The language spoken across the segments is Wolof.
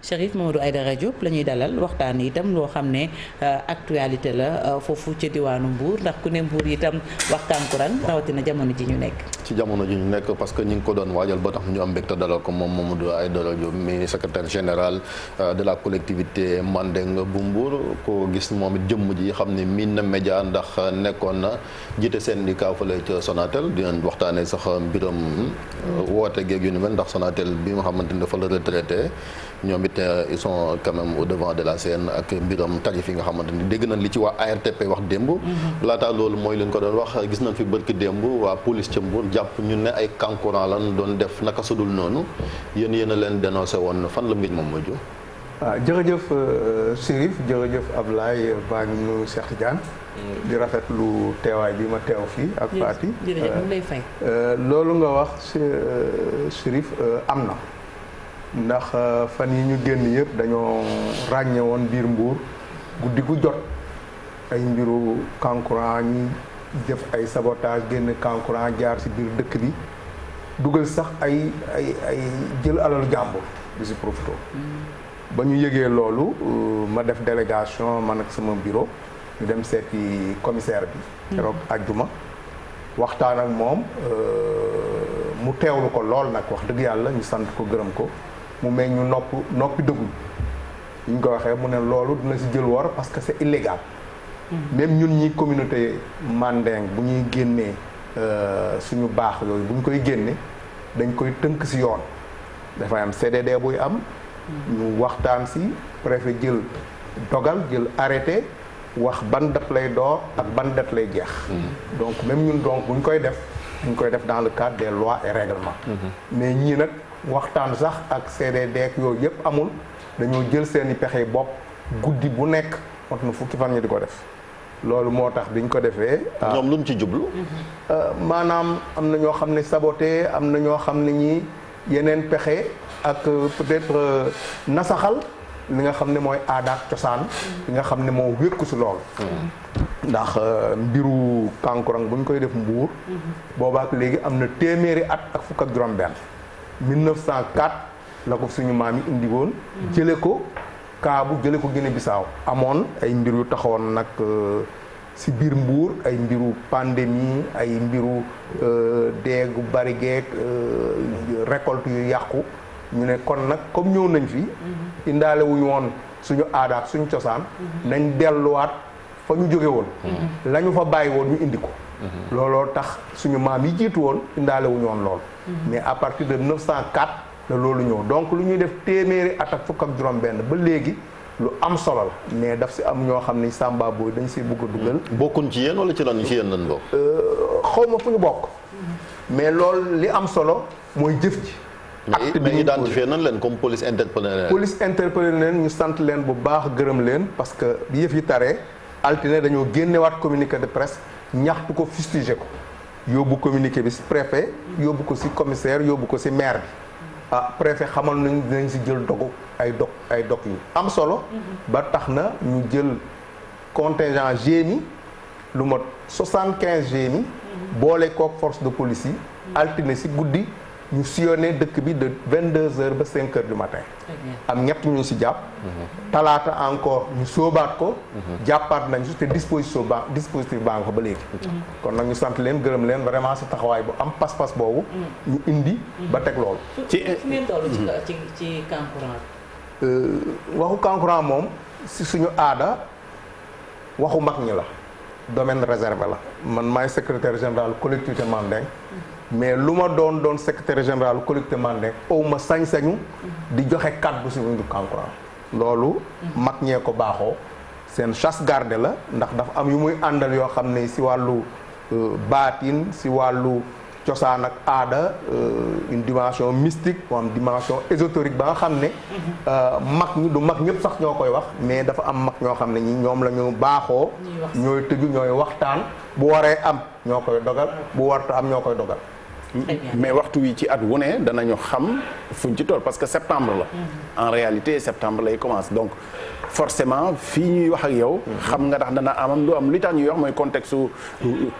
Chérif Mamadou Aïdara Diop la ñuy dalal waxtaan itam loo xam ne actualité la foofu ca diwaanu Mbour ndax ku ne Mbour itam wax kankurang rawatina jamono ji ñu nekk. ci jamono ji ñu nekk parce que ñu ngi ko doon waajal ba tax ñu am mbégte dalal ko moom Mamadou Aïdara Diop mi secrétaire général de la collectivité Mandeng bu Mbour ko gis moom it jëmm ji xam ne miin na média ndax nekkoon na jiite syndicat fële ca Sonatel dinañ waxtaanee sax mbiram woote geeg yu ni mel ndax Sonatel bi nga xamante ni dafa la retraité ñoom it ils sont quand même au devant de la scène ak mbiram tarif yi nga xamante ni dégg nañ li ci waa ARTP wax démb. laata loolu mooy leen ko doon wax gis nañ fi bërki démb waa police ca Mbour jàpp ñu ne ay kankurang lan doon def naka sudul noonu yéen a leen dénoncé woon fan la mbir moom mujj. jërëjëf Chérif jërëjëf Ablaye baa ngi nuyu Cheikh Tidiane di rafetlu teewaay bi ma teew fii ak Fati. jërëjëf mu lay fay. loolu nga wax Chérif am na ndax fan yi ñu génn yëpp dañoo ràññe woon biir Mbour guddi gu jot ay mbiru kankurang ñi def ay sabotage génn kankurang jaar ci biir dëkk bi dugal sax ay jël alalu jàmbur di ci profito. ba ñu yëgee loolu ma def délégation man ak sama bureau ñu dem seeti commissaire bi keroog àjjuma waxtaan ak moom mu teewlu ko lool nag wax dëgg yàlla ñu sant ko gërëm ko mu may ñu noppi dëgguñ ñu ko waxee mu ne loolu dina ci jël wor parce que c'est illégal même ñun ñi communauté Mandeng bu ñuy génnee suñu baax yooyu bu ñu koy génne dañ koy tënk ci yoon dafay am CDD buy am ñu waxtaan ci préfet jël dogal jël arrêté wax ban date lay door ak ban date lay jeex. donc même ñun donc bu ñu koy def ñu koy def dans le cadre des lois et règlements. mais ñii nag waxtaan sax ak CDD ak yooyu yëpp amul dañoo jël seeni pexe bopp guddi bu nekk mot na fukki fan ñu di ko def. loolu moo tax biñ ko defee. ñoom luñ ci jublu. maanaam am na ñoo xam ne saboté am na ñoo xam ne ñii yeneen pexe. ak peut-être nasaxal li nga xam ne mooy aada ak cosaan li nga xam ne moo wékku ci loolu ndax mbiru kankurang bu ñu koy def Mbuur boobaak léegi am na téeméeri at ak fukk ak juróom-benn 1904 la ko suñu maam yi indi woon jële ko Kaabu jële ko Guinée Bissau amoon ay mbir yu taxawoon nag ci biir Mbuur ay mbiru pandémie ay mbiru deegu bari geek récolte yu yàqu ñu ne kon nag comme ñëw nañ fi indaale wuñu woon suñu aada ak suñu cosaan nañ delluwaat fa ñu jóge woon la ñu fa bàyyi woon ñu indi ko looloo tax suñu maam yi jiitu woon indaale wuñu woon lool mais à partir de 1904 la loolu ñëw donc lu ñuy def téeméeri at ak fukk ak juróom-benn ba léegi lu am solo la mais daf ci am ñoo xam ni Samba Boy dañ ci bëgg a dugal. bokkuñ ci yéen wala ci lan ci yéen lan bokk. xaw ma fu ñu bokk. mais loolu li am solo mooy jëf ji. acte bi mais identifié nañ leen comme police interpellé leen. police interpellé leen ñu sant leen bu baax gërëm leen parce que bi yëf yi taree altine dañoo génnewaat communiqué de presse ñaxtu ko fustigé ko yóbbu communiqué bi ci préfet yóbbu ko ci commissaire yóbbu ko ci maire bi préfet xamal nañu dinañ ci jël dogu ay dog yu am solo ba tax na ñu jël contingent GMI lu mot 75 GMI boole kook force de police yi altine ci guddi ñu sillonné dëkk bi de 22h ba 5h du matin. am ñett ñu ci jàpp. talaata encore ñu sóobaat ko. jàppaat nañ ci te dispositif baa nga fa ba léegi. kon nag ñu sant leen gërëm leen vraiment ci taxawaay bu am pas-pas boobu. ñu indi ba teg loolu. ci fu ngeen toll ci kankurang. waxu kankurang moom ci suñu aada waxu mag ñi la. domaine réservé la man maay secrétaire général collectivité Mandeng. mais lu ma doon secrétaire général collectivité Mandeng aw ma sañ-sañu di joxe kàddu ci mbiru kankurang loolu mag ñee ko baaxoo seen chasse gardée la ndax dafa am yu muy àndal yoo xam ne ci wàllu baatin ci wàllu cosaan ak aada une dimension mystique moo am dimension ésotérique ba nga xam ne mag ñi du mag ñëpp sax ñoo koy wax mais dafa am mag ñoo xam ne ñi ñoom la ñu baaxoo ñooy tëju ñooy waxtaan bu waree am ñoo koy dogal bu warta am ñoo koy dogal mais waxtu wi ci at wu ne danañu xam fuñ ci toll parce que septembre la en réalité septembre lay commence donc forcément fii ñuy wax ak yow xam nga ndax dana amam du am li tax ñuy wax mooy contexte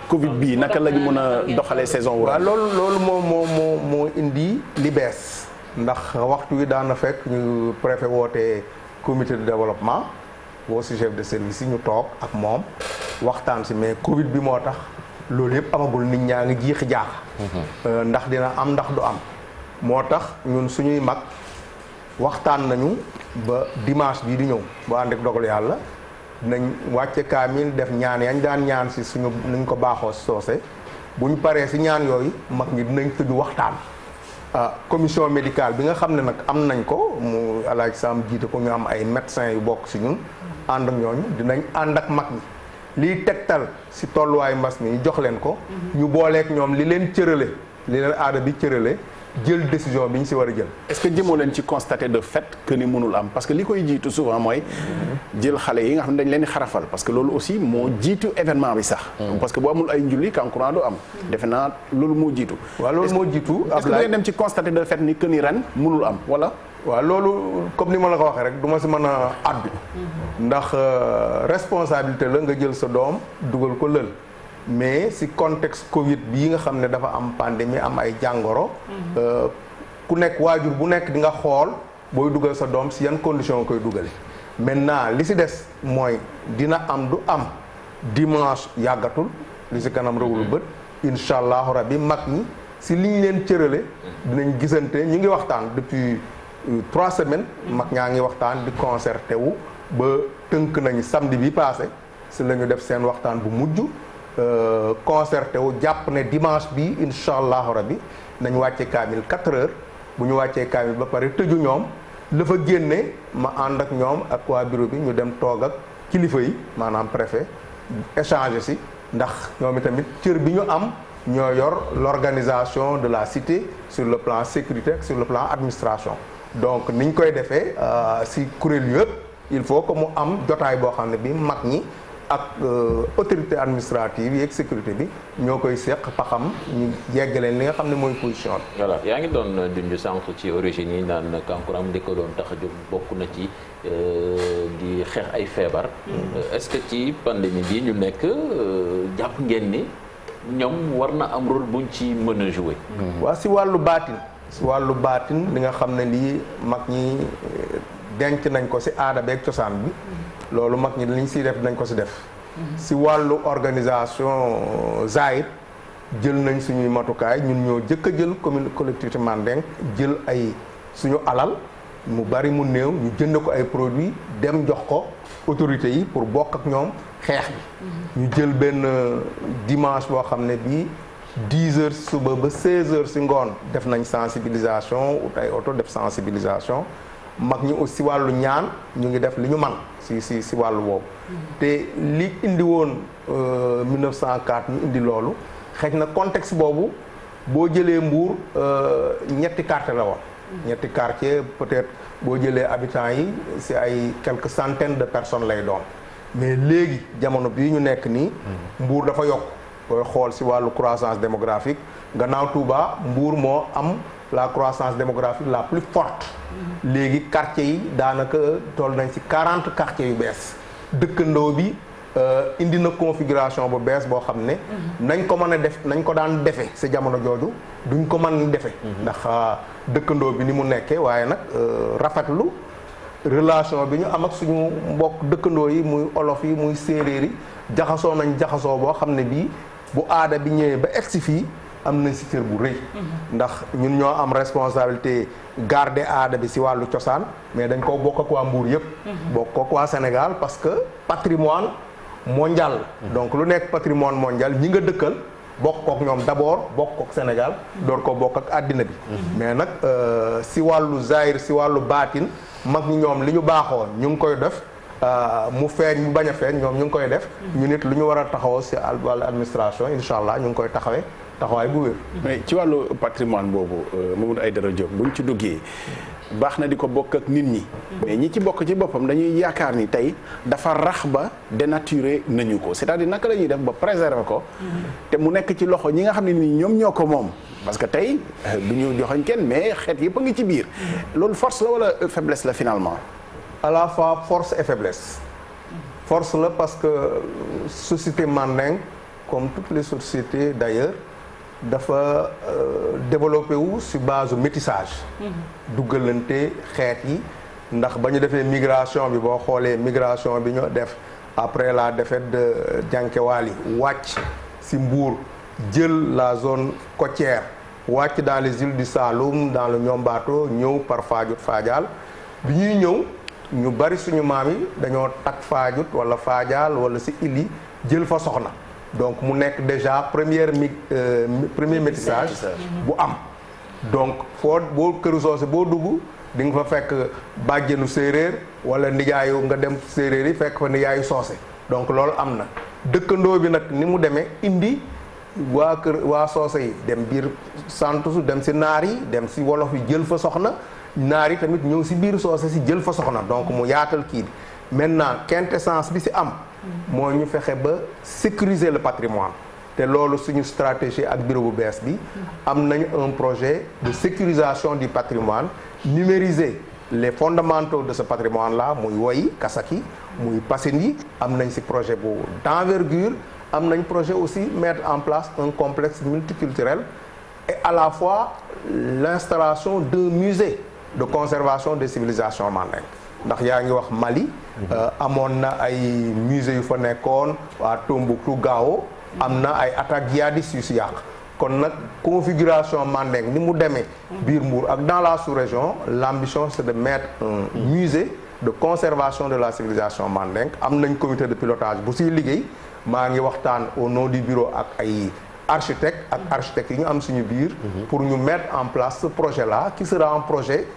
Covid bii naka la ñu mën a doxalee saison wu waaw loolu moo indi li bees ndax waxtu wi daan na fekk ñu préfet woote comité de développement woo si chef de service yi ñu toog ak moom waxtaan si mais Covid bi moo tax loolu yëpp amagul, nit ñaa ngi jiixi jaax ndax dina am ndax du am. moo tax ñun suñuy mag waxtaan nañu ba dimanche bii di ñëw bu ànd ak dogal yàlla dinañ wàcce kaamil def ñaan yañ daan ñaan si suñu nuñ ko baaxoo soose bu ñu paree si ñaan yooyu mag ñi dinañ tëju waxtaan. Commission médicale bi nga xam ne nag am nañ ko mu Alaaji Sam jiite ko, ñu am ay médecins yu bokk si ñun ànd ak ñooñu dinañ ànd ak mag ñi liy tegtal si tolluwaayu mbas mi ñu jox leen ko. ñu booleek ñoom li leen cërale li leen aada bi cërale jël décision bi ñu si war a jël. est-ce que jëmoo leen ci constater de fait que ni mënul am parce que li koy jiitu souvent mooy jël xale yi nga xam ne dañ leen di xarafal parce que loolu aussi moo jiitu événement bi sax. parce que bu amul ay njulli kankurang du am. defe naa loolu moo jiitu. waaw loolu moo jiitu. est-ce que ngeen dem ci constater de fait ni que ni ren mënul am wala. waaw loolu comme ni ma la ko waxee rek du ma si mën a addu ndax responsabilité la nga jël sa doom dugal ko lël. mais si contexte Covid bii nga xam ne dafa am pandémie am ay jàngoro. ku nekk waajur bu nekk di nga xool booy dugal sa doom si yan condition nga koy dugale. maintenant li si des mooy dina am du am dimanche yàggatul li si kanam rawul bët incha allahu rabbi mag ñi si liñ leen cërale dinañ gisante ñu ngi waxtaan depuis 3 semaines. mag ñaa ngi waxtaan di concerté wu ba tënk nañu samedi bi passé si la ñu def seen waxtaan bu mujj. Concerté wu jàpp ne dimanche bi incha allahu rabbi nañ wàcce kaamil 4 heures bu ñu wàccee kaamil ba pare tëju ñoom la fa génne ma ànd ak ñoom ak waa bureau bi ñu dem toog ak kilifa yi maanaam préfet échanger si ndax ñoom itamit cër bi ñu am ñoo yor l'organisation de la cité sur le plan sécurité sur le plan administration. donc niñ koy defee si kuréel yëpp il faut que mu am jotaay boo xam ne bi mag ñi ak autorité administrative yi ak sécurité bi ñoo koy seq pa xam ñu yeggaleen li nga xam ne mooy position bi. voilà yaa ngi doon dund sànq ci origine yi naan kankurang di ko doon tax a jóg bokk na ci di xeex ay feebar. est-ce que ci pandémie bi ñu nekk jàpp ngeen ni ñoom war na am rôle buñ ci mën a jouer. waaw si wàllu baatin li nga xam ne lii mag ñi denc nañ ko si aada beeg cosaan bi. loolu mag ñi liñ siy def nañ ko si def. si wàllu organisation zahir jël nañ suñuy matukaay ñun ñoo jëkk a jël commune collectivité Mandeng jël ay suñu alal mu bari mu néew ñu jënd ko ay produits dem jox ko autorités yi pour bokk ak ñoom xeex bi. ñu jël benn dimanche boo xam ne bii 10 heures suba ba 16 heures si ngoon def nañ sensibilisation ut ay oto def sensibilisation. mag ñi aussi wàllu ñaan ñu ngi def li ñu man si wàllu boobu. te li indi woon 1904 ñu indi loolu xëy na contexte boobu boo jëlee Mbour ñetti quartier la woon. ñetti quartier peut-être boo jëlee habitants yi si ay quelques centaines de personnes lay doon mais léegi jamono bii ñu nekk nii. Mbour dafa yokk booy xool si wàllu croissance démographique gannaaw Touba Mbour moo am la croissance démographique la plus forte. léegi quartier yi daanaka toll nañ ci 40 quartiers yu bees dëkkandoo bi indi na configuration bu bees boo xam ne nañ ko mën a def nañ ko daan defe ci jamono jooju duñ ko mën defe ndax dëkkandoo bi ni mu nekkee waaye nag rafetlu relation bi ñu am ak suñu mbokk dëkkandoo yi muy olof yi muy séeréer yi jaxasoo nañ jaxasoo boo xam ne bii bu aada bi ñëwee ba egsi fii am nañ ci cër bu rëy ndax ñun ñoo am responsabilité garder aada bi ci wàllu cosaan mais dañ ko bokk ak waa Mbour yëpp bokk ak waa Sénégal parce que patrimoine mondial donc lu nekk patrimoine mondial ñi nga dëkkal bokk kook ñoom d'abord bokk kook Sénégal door ko bokk ak àddina bi mais nag ci wàllu zahir ci wàllu baatin mag ñi ñoom li ñu baaxoo ñu ngi koy def mu feeñ mu bañ a feeñ ñoom ñu ngi koy def ñu nit lu ñu war a taxawoo ci wàllu administration incha allah ñu ngi koy taxawee taxawaay bu wér. mais ci wàllu patrimoine boobu Mamadou Aïdara Diop buñ ci duggee baax na di ko bokk ak nit ñi. mais ñi ci bokk ci boppam dañuy yaakaar ni tey dafa rax ba dénaturé nañu ko c'est-à-dire naka la ñuy def ba préserver ko. te mu nekk ci loxo ñi nga xam ne ni ñoom ñoo ko moom. parce que tey du ñu joxoñ kenn mais xeet yëpp a ngi ci biir. loolu force la wala faiblesse la finalement. à la fois force et faiblesse. force la parce que société Mandeng comme toutes les sociétés d'ailleurs dafa développé wu sur base métissage. duggalante xeet yi ndax ba ñu defee migration bi boo xoolee migration bi ñu def après la défaite de Jankéwali wàcc ci Mbour jël la zone côtière wàcc dans les îles du Saloum dans le Niombato ñëw par Fadiouth Fadial bi ñuy ñëw ñu bari suñu maam yi dañoo takk Fadiouth wala Fadial wala ci îles yi jël fa soxna donc mu nekk déjà premier métissage bu am donc foo boo këru soose boo dugg di nga fa fekk bàjjenu séeréer wala nijaayu nga dem séeréer yi fekk fa nijaayu soose donc loolu am na dëkkandoo bi nag ni mu demee indi waa soose yi dem biir santu dem si naar yi dem si wolof yi jël fa soxna naar yi tamit ñëw si biir soose si jël fa soxna donc mu yaatal kii bi maintenant quintessence bi si am moo ñu fexe ba sécuriser le patrimoine te loolu suñu stratégie ak bureau bu bees bi am nañ un projet de sécurisation du patrimoine numériser les fondamentaux de ce patrimoine là muy woyi kasaki muy passin yi am nañ ci projet bu d'envergure am nañ projet aussi mettre en place un complexe multiculturel et à la fois l'installation d'un musée de conservation des civilisations mandingues ndax yaa ngi wax Mali amoon na ay musée yu fa nekkoon waa Tombouctou Gao am na ay attaques djihadistes yu si yàq kon nag configuration mandingue ni mu demee biir Mbour ak dans la sous-région l'ambition c'est de mettre un musée de conservation de la civilisation mandingue am nañ comité de pilotage bu siy liggéey maa ngi waxtaan au nom du bureau ak ay architectes yi ñu am suñu biir pour ñu mettre en place ce projet là qui sera un projet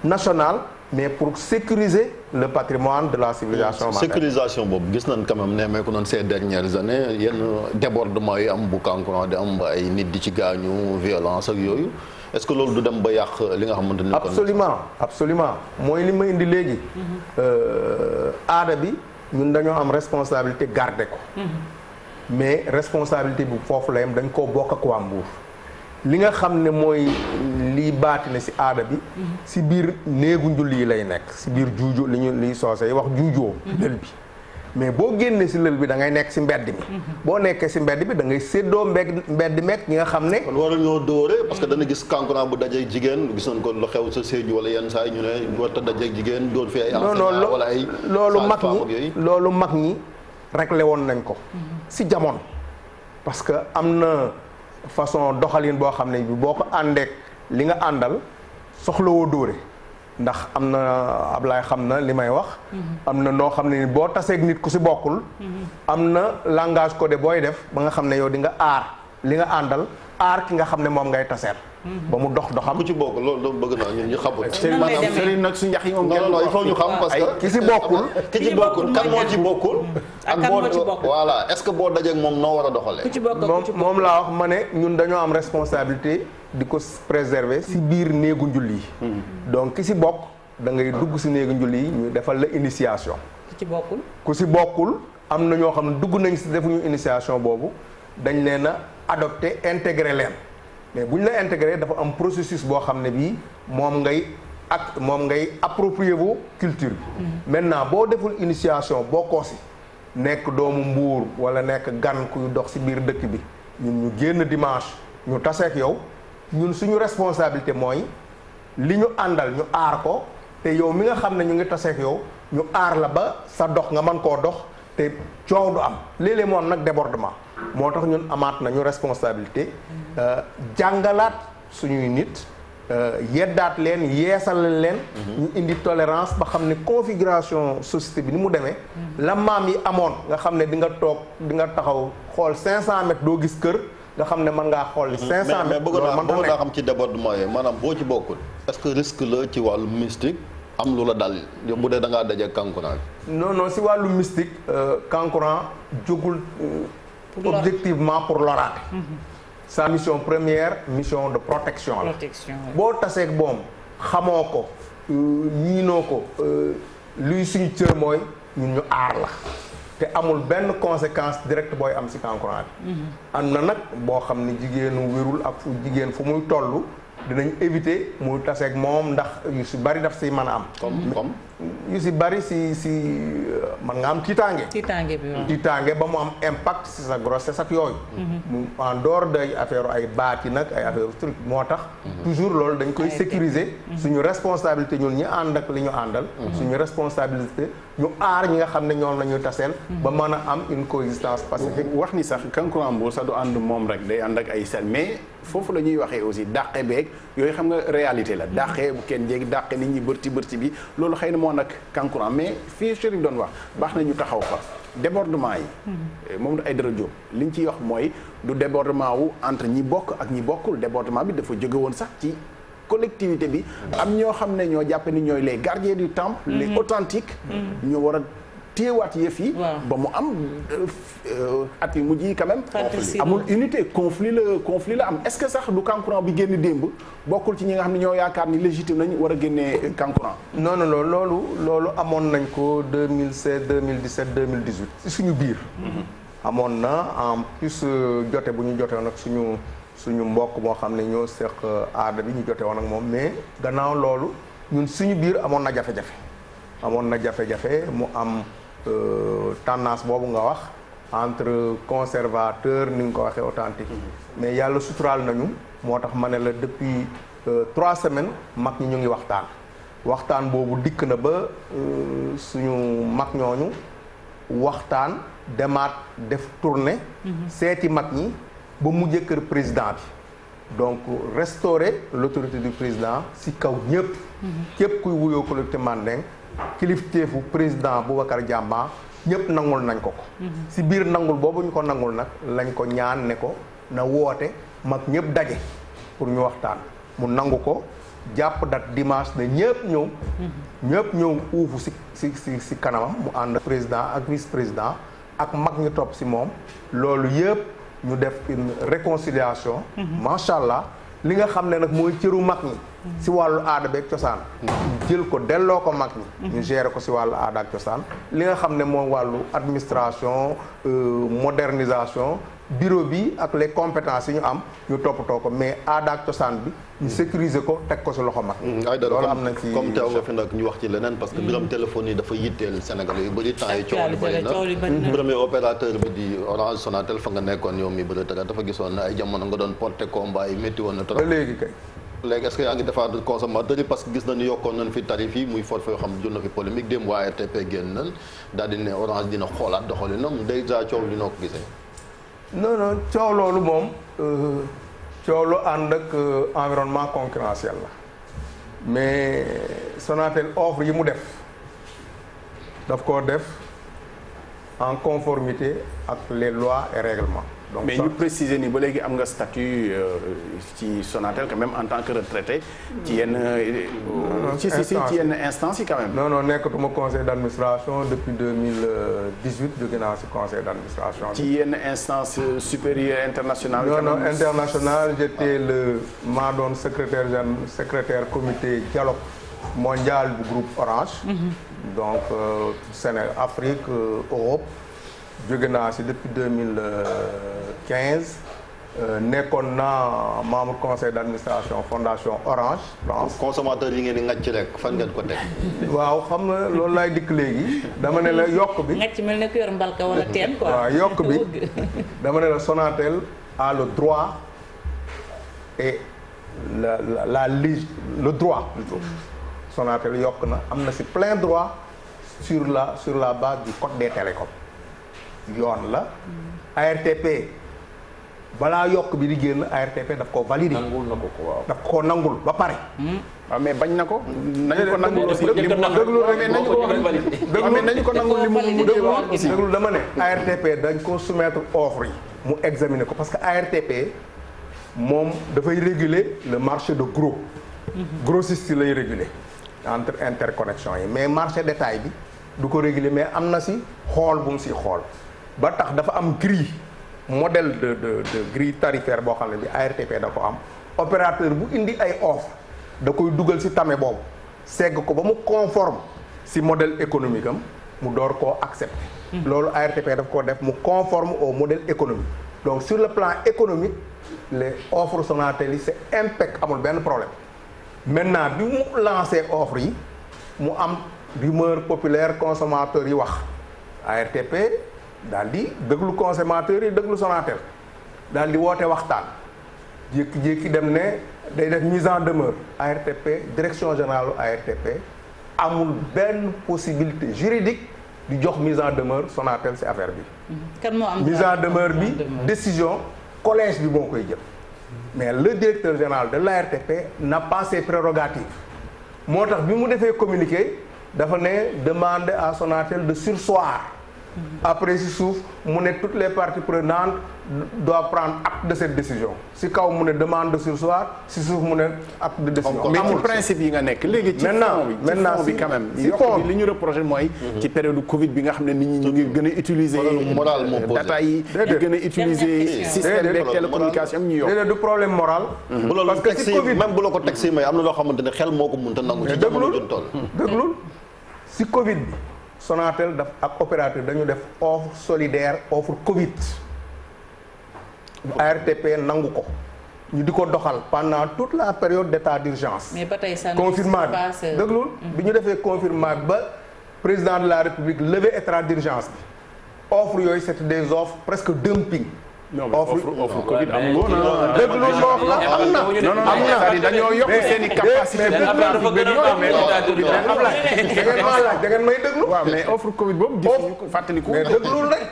national mais pour sécuriser le patrimoine de la civilisation mandingue. Sécurisation boobu gis nañ quand même ne ko noonu ces dernières années yenn débordement yi am bu Kankourang di am ba ay nit di ci gaañu violence ak yooyu est-ce que loolu du dem ba yàq li nga xamante ni. absolument mooy li ma indi léegi. aada bi ñun dañoo am responsabilité garder ko. mais responsabilité bi foofu la yam dañ koo bokk ak waa Mbour. li nga xam ne mooy liy baati ne ci aada bi ci biir néegu njulli yi lay nekk ci biir juujo liy soose yi wax juujoo lël bi mais boo génnee ci lël bi da ngay nekk ci mbedd mi boo nekkee ci mbedd bi da ngay séddoo mbedd meek ñi nga xam ne kon waru ñoo dóore parce que dana gis Kankourang bu dajeeg jigéen gis nañ ko lu xew sa Sédhiou wala yenn saa yi ñu ne warta dajeeg jigéen doon fi ay enseignant wala ay loolu mag ñi réglé woon nañ ko ci jamono parce que am na façon doxalin boo xam ne bi boo ko àndeek li nga àndal soxlawoo dóore ndax am na Ablaye xam na li may wax am na noo xam ne ni boo taseeg nit ku ci bokkul am na langage codé booy def ba nga xam ne yow di nga aar li nga àndal aar ki nga xam ne moom ngay taseet ba mu dox doxam ku ci bokk loolu bëgg naa ñun ñu xamul Serigne nag su njax yi moom non il faut ñu xam parce que ki ci bokkul kan moo ci bokkul ak boo voilà est-ce que boo dajeeg moom noo war a doxalee moom laa wax ma ne ñun dañoo am responsabilité di ko préserver ci biir néegu njulli yi donc ki ci bokk da ngay dugg ci néegu njulli yi ñu defal la initiation ku ci bokkul am na ñoo xam ne dugg nañ ci defuñu initiation boobu dañ leen a adopté intégré leen mais bu ñu la intégré dafa am processus boo xam ne bii moom ngay approprier wu culture bi maintenant boo deful initiation bokkoo ci nekk doomu Mbuur wala nekk gan kuy dox ci biir dëkk bi ñun ñu génn dimanche ñu taseek yow ñun suñu responsabilité mooy li ñu àndal ñu aar ko te yow mi nga xam ne ñu ngi taseek yow ñu aar la ba sa dox nga mën koo dox te coow du am léeg-léeg moo am nag débordement moo tax ñun amaat nañu responsabilité jàngalaat suñuy nit yeddaat leen yeesal leen ñu indi tolérance ba xam ne configuration société bi ni mu demee la maam yi amoon nga xam ne di nga toog di nga taxaw xool 500 mètres doo gis kër nga xam ne mën ngaa xool 500 mètres mais bëgg naa xam ci débordement yi maanaam boo ci bokkul est-ce que risque la ci wàllu mystique am lu la dal bu dee da ngaa daje Kankourang non si wàllu mystique Kankourang jógul objectivement pour loraate sa mission première mission de protection la boo taseeg boom xamoo ko ñiinoo ko luy suñu cër mooy ñun ñu aar la te amul benn conséquence directe booy am ci Kankourang bi am na nag boo xam ne jigéenu wérul ak fu jigéen fu muy toll dinañ éviter mu taseeg moom ndax yu si bari daf si mën a am. comme yu si bari si man nga am tiitaange. tiitaange ba mu am impact si sa grossesse ak yooyu. mu en dehors de affaire ay baat yi nag ay affaire truc moo tax. toujours loolu dañ koy sécuriser. suñu responsabilité ñun ñi ànd ak li ñu àndal. suñu responsabilité ñu aar ñi nga xam ne ñoom la ñuy taseel. ba mën a am une coexistence pacifique. wax ni sax Kankourang Mbour sax du ànd moom rek day ànd ak ay sel mais foofu la ñuy waxee aussi dàqe beeg yooyu xam nga réalité la dàqe bu kenn jéegi dàqe nit ñi bërti bi loolu xëy na moo nag Kankourang mais fii Chérif doon wax baax na ñu taxaw fa débordement yi moom ay dara jóg li ñu ciy wax mooy du débordement wu entre ñi bokk ak ñi bokkul débordement bi dafa jóge woon sax ci collectivité bi am ñoo xam ne ñoo jàppe ni ñooy les gardiens du temple les authentiques ñoo war a téewaat yëf yi ba mu am at yi mujj yi quand même amul unité conflit la am est-ce que sax du Kankourang bi génn démb bokkul ci ñi nga xam ne ñoo yaakaar ni légitime nañ war a génnee Kankourang non loolu amoon nañ ko 2016 2017 2018 ci suñu biir amoon na en plus jote bu ñu jote woon ak suñu mbokk moo xam ne ñoo seq aada bi ñu jote woon ak moom mais gannaaw loolu ñun suñu biir amoon na jafe-jafe mu am tendance boobu nga wax entre conservateur ni nga ko waxee authentique mais yàlla suturaal nañu moo tax ma ne la depuis 3 semaines mag ñi ñu ngi waxtaan boobu dikk na ba suñu mag ñooñu waxtaan demaat def tournée seeti mag ñi ba mujjee kër président bi donc restaurer l'autorité du président si kaw ñëpp képp kuy wuyoo collectivité Mandeng kilifteefu président Boubacar Diamba ñëpp nangul nañ ko si biir nangul boobu ñu ko nangul nag lañ ko ñaan ne ko na woote mag ñëpp daje pour ñu waxtaan mu nangu ko jàpp date dimanche ne ñëpp ñëw uufu si kanamam mu ànd président ak vice président ak mag ñu topp si moom loolu yëpp ñu def une réconciliation macha allah li nga xam ne nag mooy cëru mag ñi si wàllu aada beeg cosaan jël ko delloo ko mag ñi ñu gérer ko si wàllu aada ak cosaan li nga xam ne mooy wàllu administration modernisation bureau bi ak les compétences yi ñu am ñu toppatoo ko mais aada ak cosaan bi ñu sécuriser ko teg ko si loxo mag loolu am na ci comme teew nga fi nag ñu wax ci leneen parce que biram téléphone yi dafa yitteel Sénégal yu bëri temps yi coow li bëri na premier opérateur bi di Orange Sonatel fa nga nekkoon yow mi bëri tëra dafa gisoon na ay jamono nga doon porter combat yi métti woon na trop léegi kay léegi est-ce que yaa ngi défendre consommateur yi parce que gis nañu yokkoon nañ fi tarif yi muy forfait yoo xam ne jur na fi polémique démb waa RTP génn nañ daal di ne Orange dina xoolaat doxalinam déjà coow li noo ko gisee non coow loolu moom coow lu ànd ak environnement concurrentiel la mais Sonatel offre yi mu daf koo def en conformité ak les lois et règlements. Donc mais ñu préciser ni ba léegi am nga statut ci Sonatel quand même en tant que retraité. ci yenn ci yenn instance yi quand même. non nekkatuma conseil d'administration depuis 2018 jóge naa ci conseil d'administration. ci yenn instance supérieure internationale. non international j'étais maa doon secrétaire comité dialogue mondial du groupe Orange. donc Sénégal Afrique Europe. jóge naa si depuis 2015 nekkoon naa membre conseil d'administration fondation Orange France. consommateur yi ngeen di ngàcc rek fan ngeen ko teg. waaw xam nga loolu laay dikk léegi dama ne la yokk bi. ngàcc mel ne ku yor mbalka wala teen quoi. waaw yokk bi dama ne la Sonatel a le droit et le droit plutôt. Sonatel yokk na am na si plein droit sur la base du code des télécoms. yoon la ARTP balaa yokk bi di génn ARTP daf ko valider. nangul na ko waaw. daf ko nangul ba pare. waaw mais bañ na ko. nañu ko nangul aussi déglu dama ne ARTP dañ ko soumettre offre yi mu examiner ko parce que ARTP moom dafay réguler le marché de gros. grossiste lay réguler entre interconnexion yi mais marché détail bi du ko réguler mais am na si xool bu mu si xool. ba tax dafa am grille modèle de grille tarifaire boo xam ne bi ARTP da ko am opérateur bu indi ay offre da koy dugal ci tame boobu segg ko ba mu conforme ci modèle économique am mu door koo accepter. loolu ARTP daf ko def mu conforme au modèle économique donc sur le plan économique les offres Sonatel yi c'est impec amul benn problème maintenant bi mu lancé offre yi mu am rumeur populaire consommateurs yi wax ARTP daal di déglu consommateurs yi déglu Sonatel daal di woote waxtaan jékki-jékki dem ne day def mise en demeure ARTP direction générale ARTP amul benn possibilité juridique di jox mise en demeure Sonatel ci affaire bi. kan moo am mise en demeure bi décision collège bi moo koy jël. mais le directeur général de l'ARTP n'a pas ses prérogatives moo tax bi mu defee communiqué dafa ne demander à Sonatel de surseoir. Après si suuf mu ne toutes les parties prenantes doivent prendre acte de cette décision si kaw mu ne demande de surseoir si suuf mu ne acte de décision. mais ci principe yi nga nekk léegi. ci fond bi quand même. si fond bi li ñu reproché mooy. ci période Covid bi nga xam ne nit ñi ñu ngi gën a utiliser. data yi di gën a utiliser système de télécommunication ñu yokk. déedéet du problème moral. parce que si Covid même bu la ko teg si may am na loo xamante ne xel moo ko mënta nangu. ci jamono juñ toll déglul si Covid bi. Sonatel daf ak opérateur dañu def offre solidaire offre Covid ARTP nangu ko ñu di ko doxal pendant toute la période d'état d'urgence. mais ba tey confinement bi déglul bi ñu defee confinement bi ba président de la République levé état d'urgence bi offre yooyu c'était des offres presque dumping. non mais offre Covid amul woon déglu ma wax la am na. am na dañoo yokk seen i capacité de trafic bi da ngeen may déglu. waaw mais offre Covid boobu gisuñu ko fàttaliku. mais déglul rek.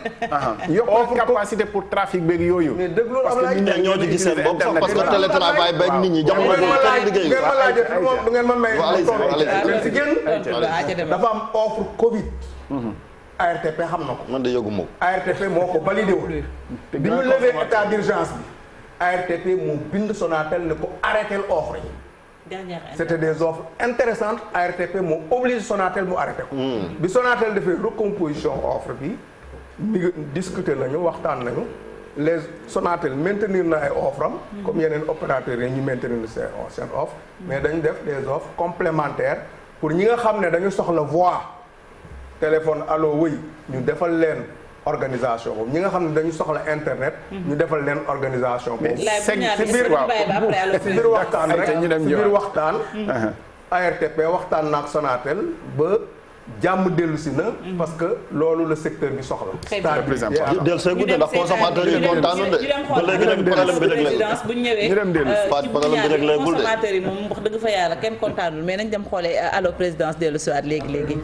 yokk capacité pour trafic beeg yooyu. mais déglul am parce que nit ñi ñoo ci gis seen bopp sax parce que télétravail beeg nit ñi jamono boobu kenn liggéeyu. ngeen ma laajee moom du ngeen ma may. si génn dafa am offre Covid. ARTP xam na ko. man de yëgu ma ko. ARTP moo ko validé woon. bi ñu levé état d'urgence bi. ARTP moo bind Sonatel ne ko arrêté offre yi. c'était des offres intéressantes ARTP moo obligé Sonatel mu arrêté ko. bi Sonatel defee recomposition offre bi mi discuter nañu waxtaan nañu les Sonatel maintenir na ay offre am. comme yeneen opérateurs yi ñu maintenir seen offre. mais dañu def des offres complémentaires pour ñi nga xam ne dañu soxla voix. téléphone allo wëy ñu defal leen organisation boobu ñi nga xam ne dañu soxla internet. ñu defal leen organisation boobu. si biir waxtaan rek si biir waxtaan. ARTP waxtaan na ak Sonatel ba jàmm dellu si na. parce que loolu le secteur bi soxla. del see gudde ndax consommateur yi kontaanu de. ba léegi nag problème bi rek la bu ñu ñëwee problème bi rek la gul de. consommateur yi moom wax dëgg fa yàlla kenn kontaanul mais nañ dem xoolee allo présidence dellu si waat léegi.